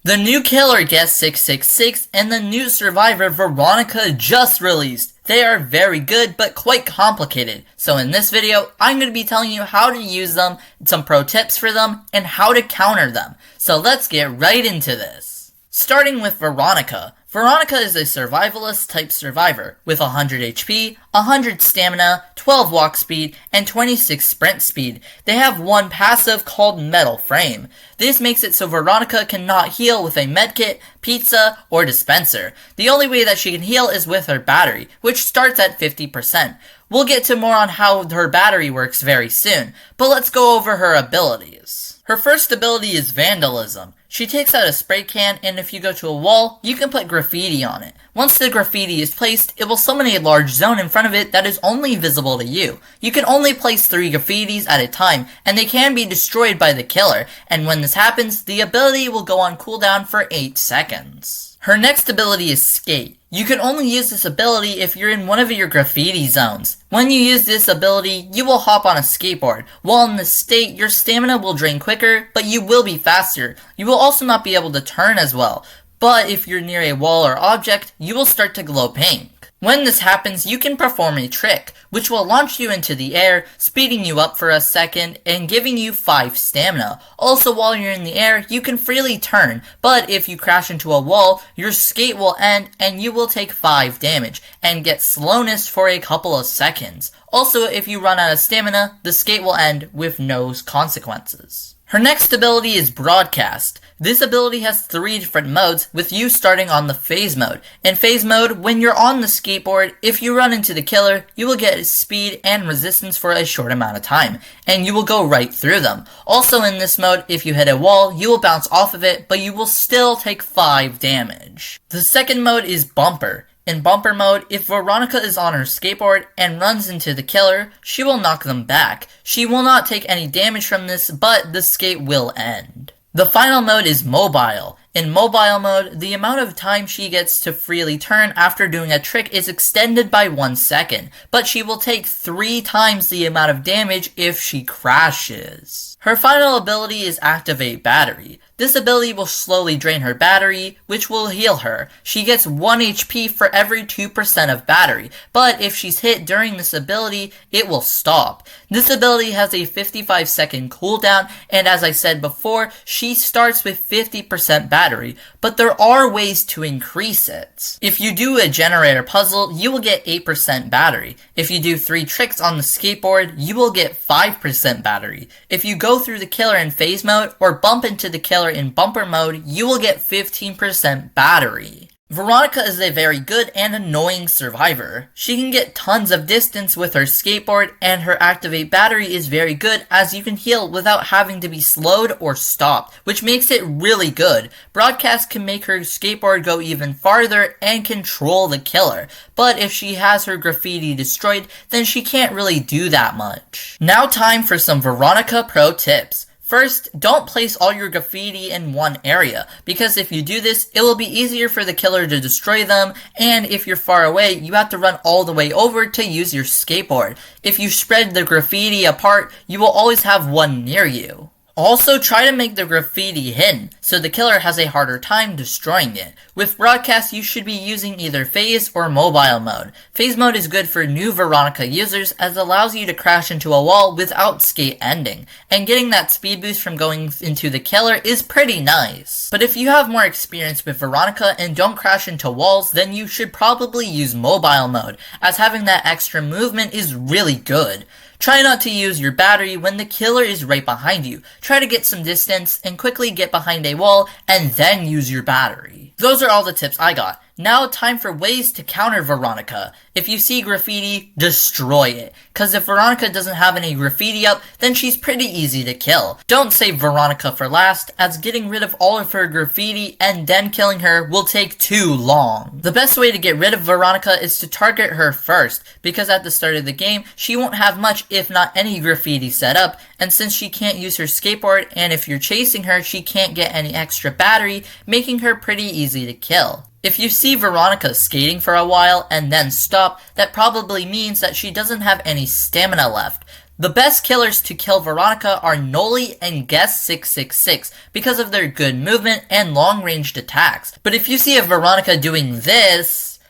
The new killer Guest 666 and the new survivor Veeronica just released. They are very good but quite complicated. So in this video, I'm going to be telling you how to use them, some pro tips for them, and how to counter them. So let's get right into this. Starting with Veeronica. Veeronica is a survivalist type survivor with 100 HP, 100 stamina, 12 walk speed, and 26 sprint speed. They have one passive called Metal Frame. This makes it so Veeronica cannot heal with a medkit, pizza, or dispenser. The only way that she can heal is with her battery, which starts at 50%. We'll get to more on how her battery works very soon, but let's go over her abilities. Her first ability is Vandalism. She takes out a spray can, and if you go to a wall, you can put graffiti on it. Once the graffiti is placed, it will summon a large zone in front of it that is only visible to you. You can only place 3 graffitis at a time, and they can be destroyed by the killer, and when this happens, the ability will go on cooldown for 8 seconds. Her next ability is Skate. You can only use this ability if you're in one of your graffiti zones. When you use this ability, you will hop on a skateboard. While in this state, your stamina will drain quicker, but you will be faster. You will also not be able to turn as well. But if you're near a wall or object, you will start to glow pink. When this happens, you can perform a trick, which will launch you into the air, speeding you up for a second, and giving you 5 stamina. Also, while you're in the air, you can freely turn, but if you crash into a wall, your skate will end and you will take 5 damage, and get slowness for a couple of seconds. Also, if you run out of stamina, the skate will end with no consequences. Her next ability is Broadcast. This ability has 3 different modes, with you starting on the phase mode. In phase mode, when you're on the skateboard, if you run into the killer, you will get speed and resistance for a short amount of time, and you will go right through them. Also in this mode, if you hit a wall, you will bounce off of it, but you will still take 5 damage. The second mode is Bumper. In Bumper mode, if Veeronica is on her skateboard and runs into the killer, she will knock them back. She will not take any damage from this, but the skate will end. The final mode is Mobile. In Mobile mode, the amount of time she gets to freely turn after doing a trick is extended by 1 second, but she will take 3 times the amount of damage if she crashes. Her final ability is Activate Battery. This ability will slowly drain her battery, which will heal her. She gets 1 HP for every 2% of battery, but if she's hit during this ability, it will stop. This ability has a 55-second cooldown, and as I said before, she starts with 50% battery, but there are ways to increase it. If you do a generator puzzle, you will get 8% battery. If you do 3 tricks on the skateboard, you will get 5% battery. If you go through the killer in phase mode, or bump into the killer in Bumper mode, you will get 15% battery. Veeronica is a very good and annoying survivor. She can get tons of distance with her skateboard, and her Activate Battery is very good as you can heal without having to be slowed or stopped, which makes it really good. Broadcast can make her skateboard go even farther and control the killer, but if she has her graffiti destroyed, then she can't really do that much. Now time for some Veeronica pro tips. First, don't place all your graffiti in one area, because if you do this, it will be easier for the killer to destroy them, and if you're far away, you have to run all the way over to use your skateboard. If you spread the graffiti apart, you will always have one near you. Also, try to make the graffiti hidden, so the killer has a harder time destroying it. With Broadcast, you should be using either Phase or Mobile mode. Phase mode is good for new Veeronica users as it allows you to crash into a wall without skate ending, and getting that speed boost from going into the killer is pretty nice. But if you have more experience with Veeronica and don't crash into walls, then you should probably use Mobile mode, as having that extra movement is really good. Try not to use your battery when the killer is right behind you. Try to get some distance and quickly get behind a wall and then use your battery. Those are all the tips I got. Now time for ways to counter Veeronica. If you see graffiti, destroy it. Cause if Veeronica doesn't have any graffiti up, then she's pretty easy to kill. Don't save Veeronica for last, as getting rid of all of her graffiti and then killing her will take too long. The best way to get rid of Veeronica is to target her first, because at the start of the game, she won't have much if not any graffiti set up, and since she can't use her skateboard, and if you're chasing her, she can't get any extra battery, making her pretty easy to kill. If you see Veeronica skating for a while and then stop, that probably means that she doesn't have any stamina left. The best killers to kill Veeronica are Noli and Guess666 because of their good movement and long-ranged attacks. But if you see a Veeronica doing this,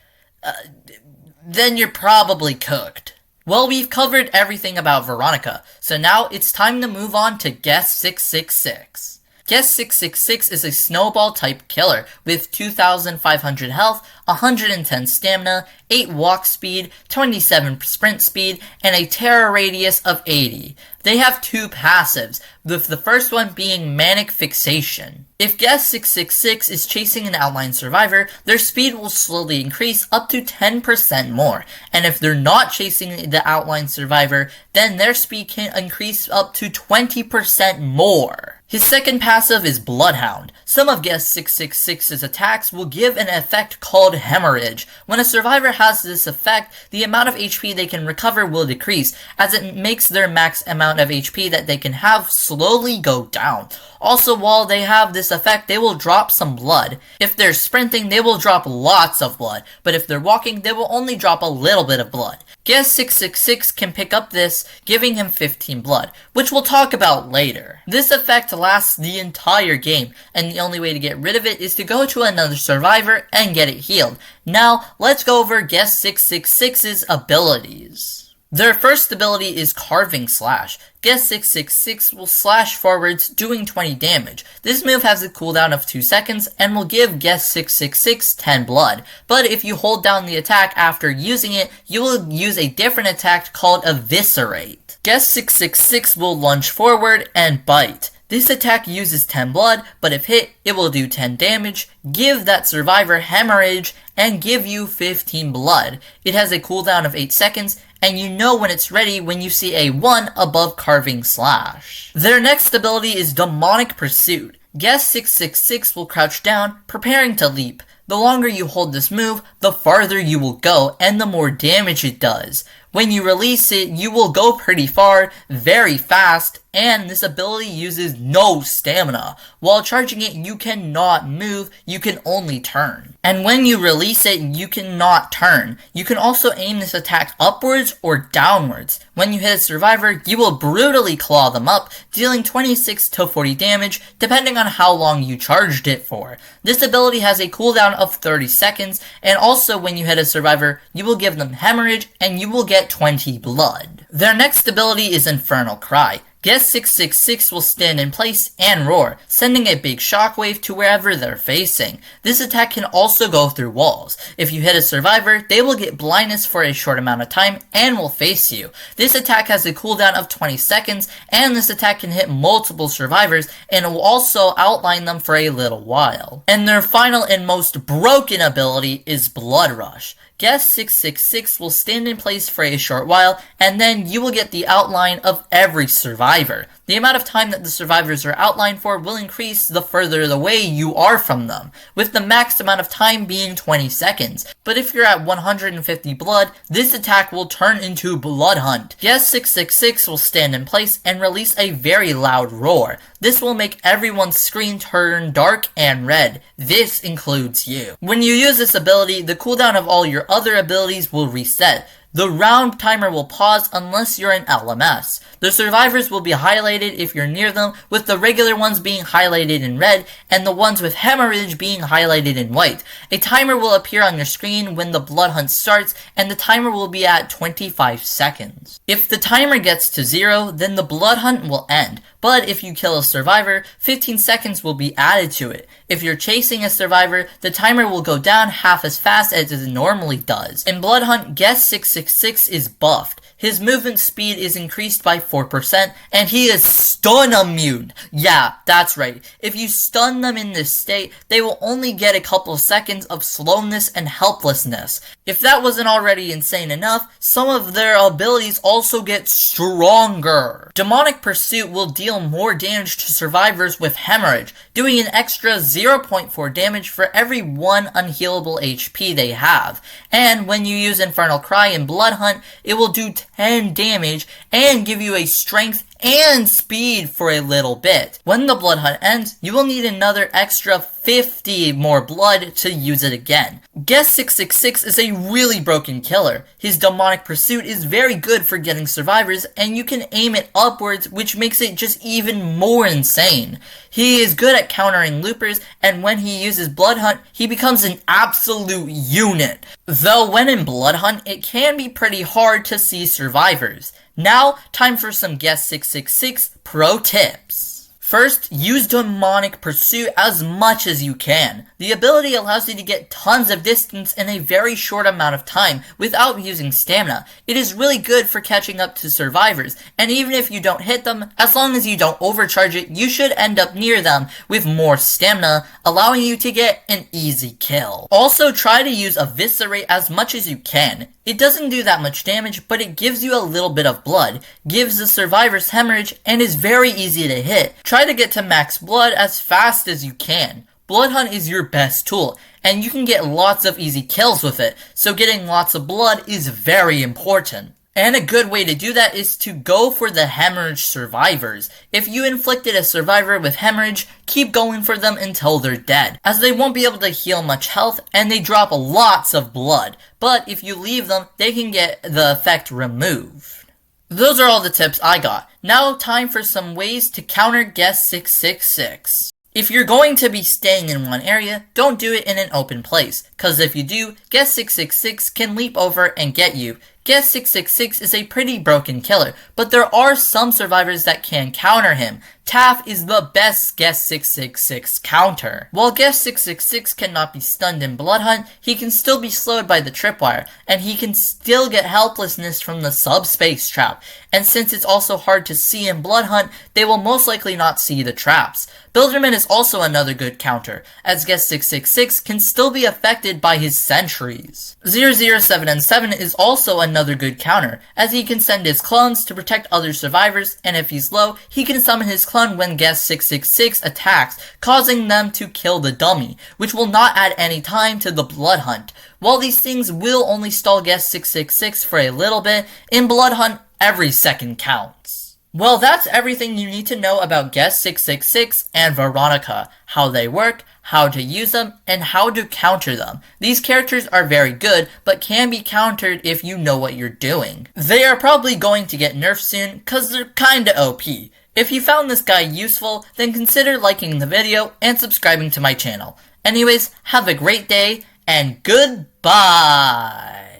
then you're probably cooked. Well, we've covered everything about Veeronica, so now it's time to move on to Guess666. Guess666 is a snowball type killer with 2,500 health, 110 stamina, 8 walk speed, 27 sprint speed, and a terror radius of 80. They have 2 passives, with the first one being Manic Fixation. If Guess666 is chasing an outline survivor, their speed will slowly increase up to 10% more, and if they're not chasing the outline survivor, then their speed can increase up to 20% more. His second passive is Bloodhound. Some of Guess666's attacks will give an effect called Hemorrhage. When a survivor has this effect, the amount of HP they can recover will decrease, as it makes their max amount of HP that they can have slowly go down. Also, while they have this effect, they will drop some blood. If they're sprinting, they will drop lots of blood, but if they're walking, they will only drop a little bit of blood. Guess666 can pick up this, giving him 15 blood, which we'll talk about later. This effect lasts the entire game, and the only way to get rid of it is to go to another survivor and get it healed. Now, let's go over Guess666's abilities. Their first ability is Carving Slash. Guess666 will slash forwards, doing 20 damage. This move has a cooldown of 2 seconds and will give Guess666 10 blood. But if you hold down the attack after using it, you will use a different attack called Eviscerate. Guess666 will lunge forward and bite. This attack uses 10 blood, but if hit, it will do 10 damage, give that survivor Hemorrhage, and give you 15 blood. It has a cooldown of 8 seconds, and you know when it's ready when you see a 1 above Carving Slash. Their next ability is Demonic Pursuit. Guess666 will crouch down, preparing to leap. The longer you hold this move, the farther you will go, and the more damage it does. When you release it, you will go pretty far, very fast, and this ability uses no stamina. While charging it, you cannot move, you can only turn. And when you release it, you cannot turn. You can also aim this attack upwards or downwards. When you hit a survivor, you will brutally claw them up, dealing 26 to 40 damage, depending on how long you charged it for. This ability has a cooldown of 30 seconds, and also when you hit a survivor, you will give them Hemorrhage, and you will get 20 blood. Their next ability is Infernal Cry. Guess666 will stand in place and roar, sending a big shockwave to wherever they're facing. This attack can also go through walls. If you hit a survivor, they will get blindness for a short amount of time and will face you. This attack has a cooldown of 20 seconds, and this attack can hit multiple survivors, and it will also outline them for a little while. And their final and most broken ability is Blood Rush. Guess666 will stand in place for a short while, and then you will get the outline of every survivor. The amount of time that the survivors are outlined for will increase the further away you are from them, with the max amount of time being 20 seconds. But if you're at 150 blood, this attack will turn into Blood Hunt. Guess666 will stand in place and release a very loud roar. This will make everyone's screen turn dark and red. This includes you. When you use this ability, the cooldown of all your other abilities will reset. The round timer will pause unless you're in LMS. The survivors will be highlighted if you're near them, with the regular ones being highlighted in red, and the ones with Hemorrhage being highlighted in white. A timer will appear on your screen when the blood hunt starts, and the timer will be at 25 seconds. If the timer gets to 0, then the blood hunt will end. But if you kill a survivor, 15 seconds will be added to it. If you're chasing a survivor, the timer will go down half as fast as it normally does. In Blood Hunt, Guess666 is buffed. His movement speed is increased by 4%, and he is stun immune. Yeah, that's right. If you stun them in this state, they will only get a couple seconds of slowness and helplessness. If that wasn't already insane enough, some of their abilities also get stronger. Demonic Pursuit will deal more damage to survivors with Hemorrhage, doing an extra 0.4 damage for every 1 unhealable HP they have. And when you use Infernal Cry in Blood Hunt, it will do 10 damage and give you a strength and speed for a little bit. When the blood hunt ends, you will need another extra 50 more blood to use it again. Guest 666 is a really broken killer. His demonic pursuit is very good for getting survivors, and you can aim it upwards, which makes it just even more insane. He is good at countering loopers, and when he uses blood hunt, he becomes an absolute unit. Though when in blood hunt, it can be pretty hard to see survivors. Now, time for some Guest 666 pro tips. First, use Demonic Pursuit as much as you can. The ability allows you to get tons of distance in a very short amount of time without using stamina. It is really good for catching up to survivors, and even if you don't hit them, as long as you don't overcharge it, you should end up near them with more stamina, allowing you to get an easy kill. Also, try to use Eviscerate as much as you can. It doesn't do that much damage, but it gives you a little bit of blood, gives the survivors hemorrhage, and is very easy to hit. Try to get to max blood as fast as you can. Blood Hunt is your best tool, and you can get lots of easy kills with it, so getting lots of blood is very important. And a good way to do that is to go for the hemorrhage survivors. If you inflicted a survivor with hemorrhage, keep going for them until they're dead, as they won't be able to heal much health and they drop lots of blood. But if you leave them, they can get the effect removed. Those are all the tips I got. Now time for some ways to counter Guest 666. If you're going to be staying in one area, don't do it in an open place, cause if you do, Guest 666 can leap over and get you. Guest 666 is a pretty broken killer, but there are some survivors that can counter him. Taff is the best Guest 666 counter. While Guest 666 cannot be stunned in Blood Hunt, he can still be slowed by the tripwire, and he can still get helplessness from the subspace trap. And since it's also hard to see in Blood Hunt, they will most likely not see the traps. Builderman is also another good counter, as Guest 666 can still be affected by his sentries. 007 and 7 is also another good counter, as he can send his clones to protect other survivors, and if he's low, he can summon his clone when Guest 666 attacks, causing them to kill the dummy, which will not add any time to the Blood Hunt. While these things will only stall Guest 666 for a little bit, in Blood Hunt, every second counts. Well, that's everything you need to know about Guest 666 and Veeronica, how they work, how to use them, and how to counter them. These characters are very good, but can be countered if you know what you're doing. They are probably going to get nerfed soon, cause they're kinda OP. If you found this guy useful, then consider liking the video and subscribing to my channel. Anyways, have a great day, and goodbye!